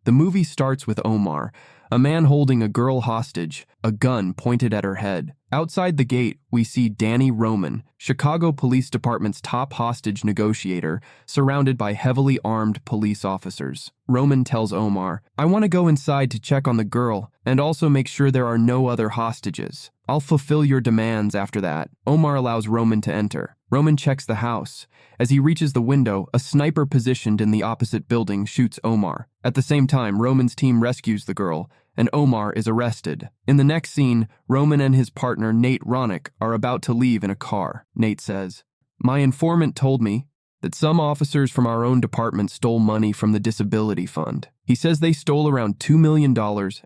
The movie starts with Omar, a man holding a girl hostage, a gun pointed at her head. Outside the gate, we see Danny Roman, Chicago Police Department's top hostage negotiator, surrounded by heavily armed police officers. Roman tells Omar, "I want to go inside to check on the girl and also make sure there are no other hostages. I'll fulfill your demands after that." Omar allows Roman to enter. Roman checks the house. As he reaches the window, a sniper positioned in the opposite building shoots Omar. At the same time, Roman's team rescues the girl, and Omar is arrested. In the next scene, Roman and his partner Nate Ronick are about to leave in a car. Nate says, "My informant told me that some officers from our own department stole money from the disability fund. He says they stole around $2 million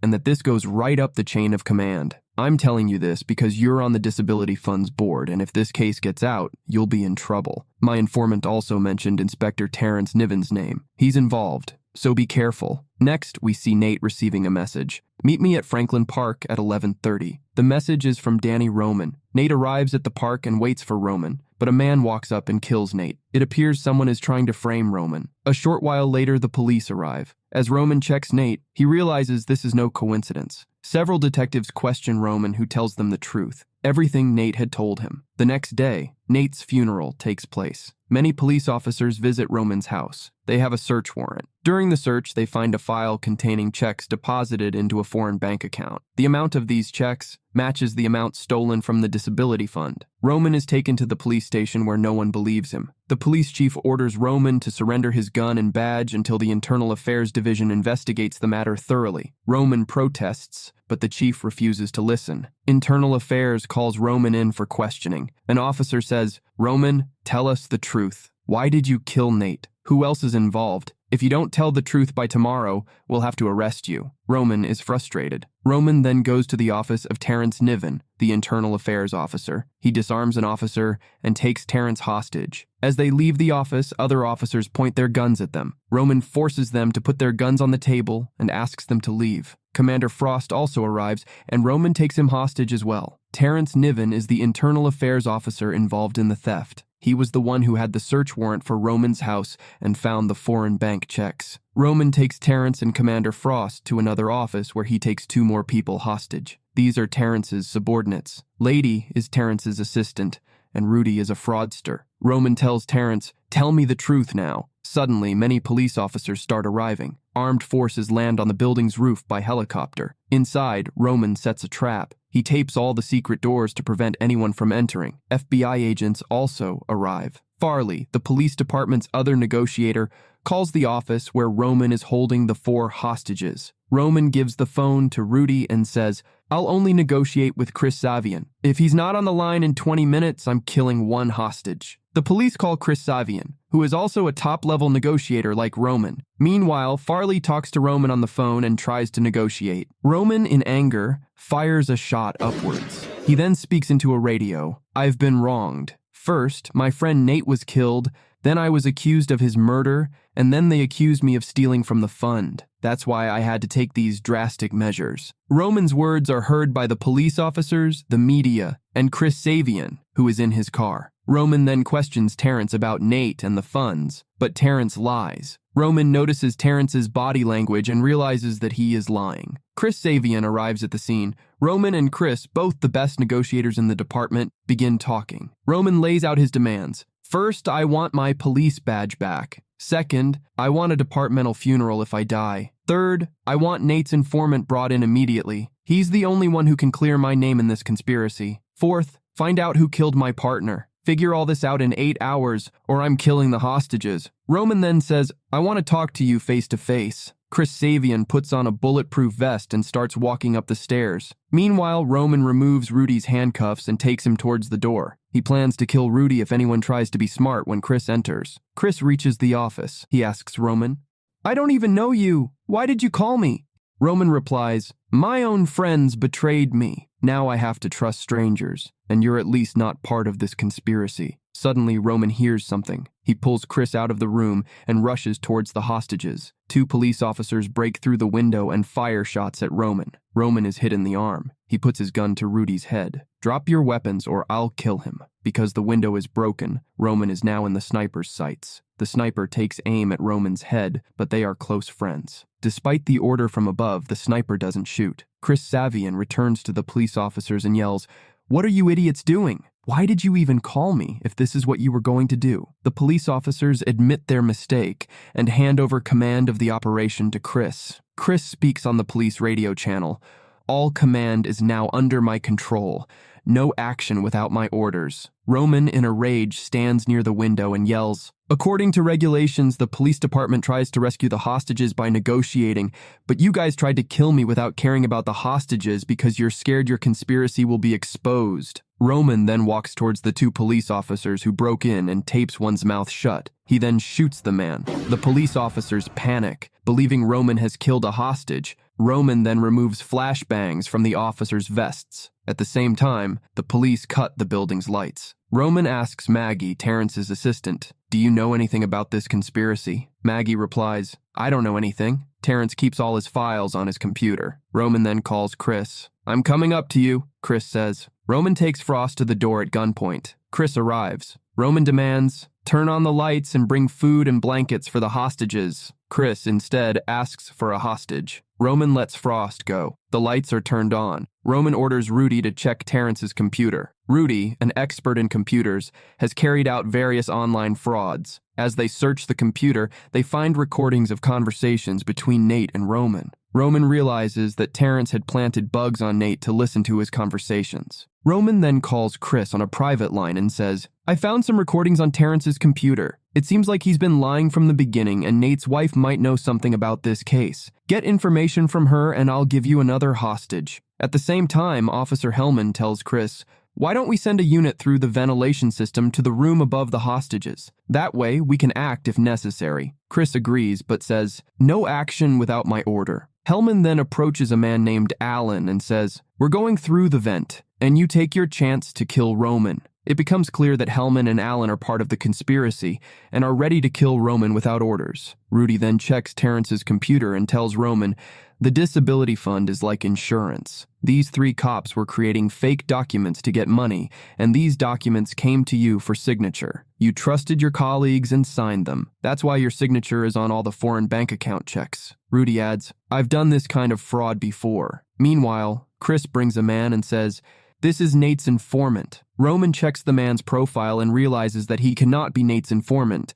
and that this goes right up the chain of command. I'm telling you this because you're on the disability fund's board, and if this case gets out, you'll be in trouble." My informant also mentioned Inspector Terrence Niven's name. He's involved, so be careful. Next, we see Nate receiving a message. "Meet me at Franklin Park at 11:30. The message is from Danny Roman. Nate arrives at the park and waits for Roman, but a man walks up and kills Nate. It appears someone is trying to frame Roman. A short while later, the police arrive. As Roman checks Nate, he realizes this is no coincidence. Several detectives question Roman, who tells them the truth, everything Nate had told him. The next day, Nate's funeral takes place. Many police officers visit Roman's house. They have a search warrant. During the search, they find a file containing checks deposited into a foreign bank account. The amount of these checks matches the amount stolen from the disability fund. Roman is taken to the police station where no one believes him. The police chief orders Roman to surrender his gun and badge until the Internal Affairs Division investigates the matter thoroughly. Roman protests, but the chief refuses to listen. Internal Affairs calls Roman in for questioning. An officer says, "Roman, tell us the truth. Why did you kill Nate? Who else is involved? If you don't tell the truth by tomorrow, we'll have to arrest you." Roman is frustrated. Roman then goes to the office of Terrence Niven, the Internal Affairs officer. He disarms an officer and takes Terrence hostage. As they leave the office, other officers point their guns at them. Roman forces them to put their guns on the table and asks them to leave. Commander Frost also arrives, and Roman takes him hostage as well. Terrence Niven is the Internal Affairs officer involved in the theft. He was the one who had the search warrant for Roman's house and found the foreign bank checks. Roman takes Terrence and Commander Frost to another office where he takes 2 more people hostage. These are Terrence's subordinates. Lady is Terrence's assistant, and Rudy is a fraudster. Roman tells Terrence, "Tell me the truth now." Suddenly, many police officers start arriving. Armed forces land on the building's roof by helicopter. Inside, Roman sets a trap. He tapes all the secret doors to prevent anyone from entering. FBI agents also arrive. Farley, the police department's other negotiator, calls the office where Roman is holding the 4 hostages. Roman gives the phone to Rudy and says, "I'll only negotiate with Chris Savian. If he's not on the line in 20 minutes, I'm killing 1 hostage." The police call Chris Savian, who is also a top-level negotiator like Roman. Meanwhile, Farley talks to Roman on the phone and tries to negotiate. Roman, in anger, fires a shot upwards. He then speaks into a radio. "I've been wronged. First, my friend Nate was killed, then I was accused of his murder, and then they accused me of stealing from the fund. That's why I had to take these drastic measures." Roman's words are heard by the police officers, the media, and Chris Savian, who is in his car. Roman then questions Terrence about Nate and the funds, but Terrence lies. Roman notices Terrence's body language and realizes that he is lying. Chris Savian arrives at the scene. Roman and Chris, both the best negotiators in the department, begin talking. Roman lays out his demands. "First, I want my police badge back. Second, I want a departmental funeral if I die. Third, I want Nate's informant brought in immediately. He's the only one who can clear my name in this conspiracy. Fourth, find out who killed my partner. Figure all this out in 8 hours, or I'm killing the hostages." Roman then says, "I want to talk to you face to face." Chris Savian puts on a bulletproof vest and starts walking up the stairs. Meanwhile, Roman removes Rudy's handcuffs and takes him towards the door. He plans to kill Rudy if anyone tries to be smart when Chris enters. Chris reaches the office. He asks Roman, "I don't even know you. Why did you call me?" Roman replies, "My own friends betrayed me. Now I have to trust strangers, and you're at least not part of this conspiracy." Suddenly, Roman hears something. He pulls Chris out of the room and rushes towards the hostages. 2 police officers break through the window and fire shots at Roman. Roman is hit in the arm. He puts his gun to Rudy's head. "Drop your weapons or I'll kill him." Because the window is broken, Roman is now in the sniper's sights. The sniper takes aim at Roman's head, but they are close friends. Despite the order from above, the sniper doesn't shoot. Chris Savian returns to the police officers and yells, "What are you idiots doing? Why did you even call me if this is what you were going to do?" The police officers admit their mistake and hand over command of the operation to Chris. Chris speaks on the police radio channel. "All command is now under my control. No action without my orders." Roman, in a rage, stands near the window and yells, "According to regulations, the police department tries to rescue the hostages by negotiating, but you guys tried to kill me without caring about the hostages because you're scared your conspiracy will be exposed." Roman then walks towards the 2 police officers who broke in and tapes one's mouth shut. He then shoots the man. The police officers panic, believing Roman has killed a hostage. Roman then removes flashbangs from the officers' vests. At the same time, the police cut the building's lights. Roman asks Maggie, Terrence's assistant, "Do you know anything about this conspiracy?" Maggie replies, "I don't know anything." Terrence keeps all his files on his computer. Roman then calls Chris. "I'm coming up to you," Chris says. Roman takes Frost to the door at gunpoint. Chris arrives. Roman demands, "Turn on the lights and bring food and blankets for the hostages." Chris instead asks for a hostage. Roman lets Frost go. The lights are turned on. Roman orders Rudy to check Terrence's computer. Rudy, an expert in computers, has carried out various online frauds. As they search the computer, they find recordings of conversations between Nate and Roman. Roman realizes that Terrence had planted bugs on Nate to listen to his conversations. Roman then calls Chris on a private line and says, "I found some recordings on Terrence's computer. It seems like he's been lying from the beginning and Nate's wife might know something about this case. Get information from her and I'll give you another hostage." At the same time, Officer Hellman tells Chris, "Why don't we send a unit through the ventilation system to the room above the hostages? That way, we can act if necessary." Chris agrees, but says, "No action without my order." Hellman then approaches a man named Alan and says, "We're going through the vent, and you take your chance to kill Roman." It becomes clear that Hellman and Alan are part of the conspiracy and are ready to kill Roman without orders. Rudy then checks Terrence's computer and tells Roman, "The disability fund is like insurance. These 3 cops were creating fake documents to get money, and these documents came to you for signature. You trusted your colleagues and signed them. That's why your signature is on all the foreign bank account checks." Rudy adds, "I've done this kind of fraud before." Meanwhile, Chris brings a man and says, "This is Nate's informant." Roman checks the man's profile and realizes that he cannot be Nate's informant.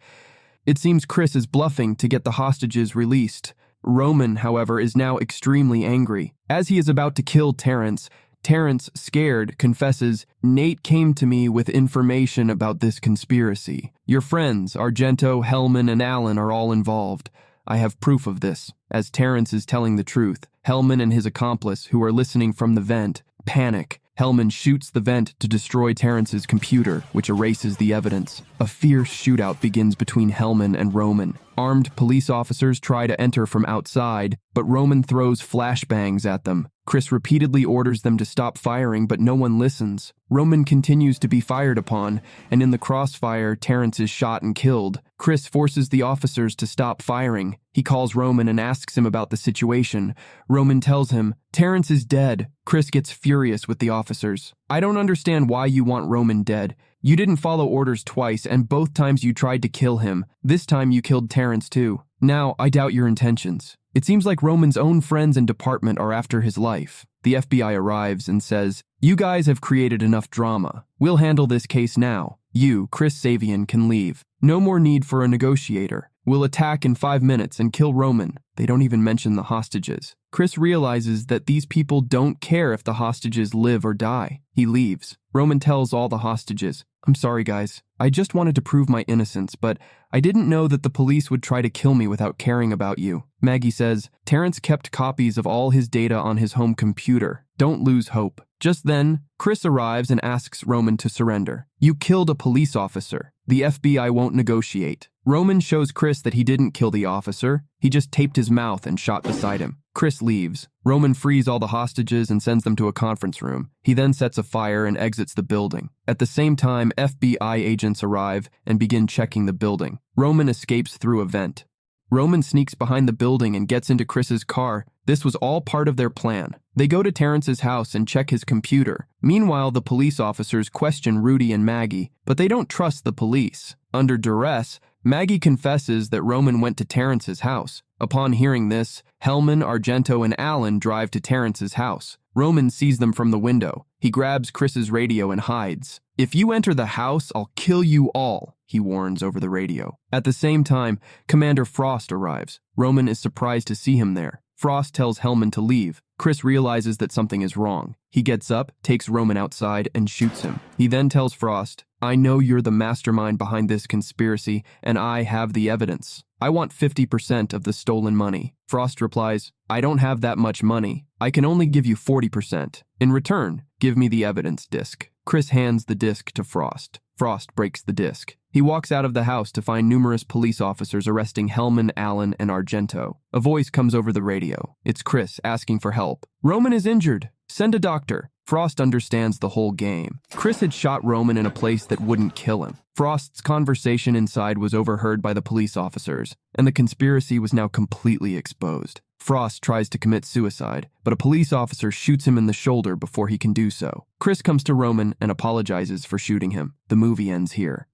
It seems Chris is bluffing to get the hostages released. Roman, however, is now extremely angry. As he is about to kill Terrence, Terrence, scared, confesses, "Nate came to me with information about this conspiracy. Your friends, Argento, Hellman, and Allen are all involved. I have proof of this." As Terrence is telling the truth, Hellman and his accomplice, who are listening from the vent, panic. Hellman shoots the vent to destroy Terrence's computer, which erases the evidence. A fierce shootout begins between Hellman and Roman. Armed police officers try to enter from outside, but Roman throws flashbangs at them. Chris repeatedly orders them to stop firing, but no one listens. Roman continues to be fired upon, and in the crossfire, Terrence is shot and killed. Chris forces the officers to stop firing. He calls Roman and asks him about the situation. Roman tells him, "Terrence is dead." Chris gets furious with the officers. "I don't understand why you want Roman dead. You didn't follow orders twice, and both times you tried to kill him. This time you killed Terrence too. Now, I doubt your intentions." It seems like Roman's own friends and department are after his life. The FBI arrives and says, "You guys have created enough drama. We'll handle this case now. You, Chris Savian, can leave. No more need for a negotiator. We'll attack in 5 minutes and kill Roman." They don't even mention the hostages. Chris realizes that these people don't care if the hostages live or die. He leaves. Roman tells all the hostages, "I'm sorry guys. I just wanted to prove my innocence, but I didn't know that the police would try to kill me without caring about you." Maggie says, "Terrence kept copies of all his data on his home computer. Don't lose hope. Just Just then, Chris arrives and asks Roman to surrender. "You killed a police officer. The FBI won't negotiate." Roman shows Chris that he didn't kill the officer. He just taped his mouth and shot beside him. Chris leaves. Roman frees all the hostages and sends them to a conference room. He then sets a fire and exits the building. At the same time, FBI agents arrive and begin checking the building. Roman escapes through a vent. Roman sneaks behind the building and gets into Chris's car. This was all part of their plan. They go to Terrence's house and check his computer. Meanwhile, the police officers question Rudy and Maggie, but they don't trust the police. Under duress, Maggie confesses that Roman went to Terrence's house. Upon hearing this, Hellman, Argento, and Allen drive to Terrence's house. Roman sees them from the window. He grabs Chris's radio and hides. "If you enter the house, I'll kill you all," he warns over the radio. At the same time, Commander Frost arrives. Roman is surprised to see him there. Frost tells Hellman to leave. Chris realizes that something is wrong. He gets up, takes Roman outside, and shoots him. He then tells Frost, "I know you're the mastermind behind this conspiracy, and I have the evidence. I want 50% of the stolen money." Frost replies, "I don't have that much money. I can only give you 40%. In return, give me the evidence disc." Chris hands the disc to Frost. Frost breaks the disc. He walks out of the house to find numerous police officers arresting Hellman, Allen, and Argento. A voice comes over the radio. It's Chris asking for help. "Roman is injured. Send a doctor." Frost understands the whole game. Chris had shot Roman in a place that wouldn't kill him. Frost's conversation inside was overheard by the police officers, and the conspiracy was now completely exposed. Frost tries to commit suicide, but a police officer shoots him in the shoulder before he can do so. Chris comes to Roman and apologizes for shooting him. The movie ends here.